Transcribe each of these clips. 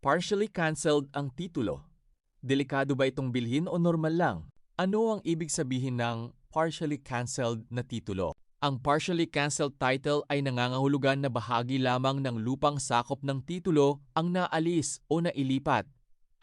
Partially canceled ang titulo. Delikado ba itong bilhin o normal lang? Ano ang ibig sabihin ng partially canceled na titulo? Ang partially canceled title ay nangangahulugan na bahagi lamang ng lupang sakop ng titulo ang naalis o nailipat,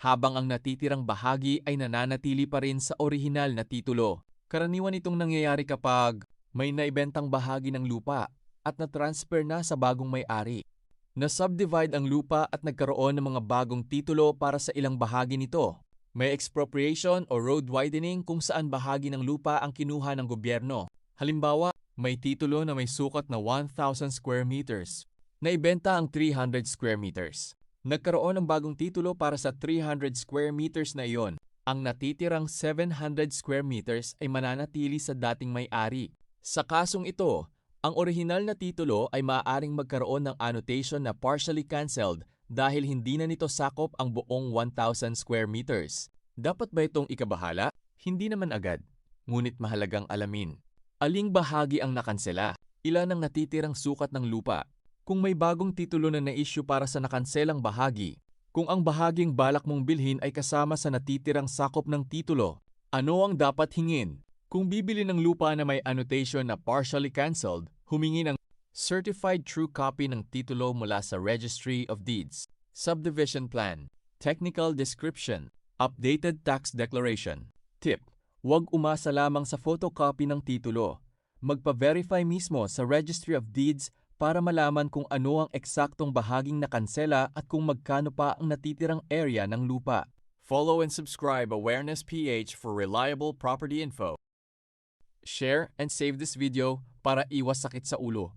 habang ang natitirang bahagi ay nananatili pa rin sa orihinal na titulo. Karaniwan itong nangyayari kapag may naibentang bahagi ng lupa at na-transfer na sa bagong may-ari. Na-subdivide ang lupa at nagkaroon ng mga bagong titulo para sa ilang bahagi nito. May expropriation o road widening kung saan bahagi ng lupa ang kinuha ng gobyerno. Halimbawa, may titulo na may sukat na 1,000 square meters. Naibenta ang 300 square meters. Nagkaroon ng bagong titulo para sa 300 square meters na iyon. Ang natitirang 700 square meters ay mananatili sa dating may-ari. Sa kasong ito, ang orihinal na titulo ay maaaring magkaroon ng annotation na partially canceled dahil hindi na nito sakop ang buong 1,000 square meters. Dapat ba itong ikabahala? Hindi naman agad, ngunit mahalagang alamin. Aling bahagi ang nakansela? Ilan ang natitirang sukat ng lupa? Kung may bagong titulo na na-issue para sa nakanselang bahagi, kung ang bahaging balak mong bilhin ay kasama sa natitirang sakop ng titulo, ano ang dapat hingin? Kung bibili ng lupa na may annotation na partially canceled, humingi ng certified true copy ng titulo mula sa Registry of Deeds, Subdivision Plan, Technical Description, Updated Tax Declaration. Tip: huwag umasa lamang sa photocopy ng titulo. Magpa-verify mismo sa Registry of Deeds para malaman kung ano ang eksaktong bahaging nakansela at kung magkano pa ang natitirang area ng lupa. Follow and subscribe Awareness PH for reliable property info. Share and save this video para iwas sakit sa ulo.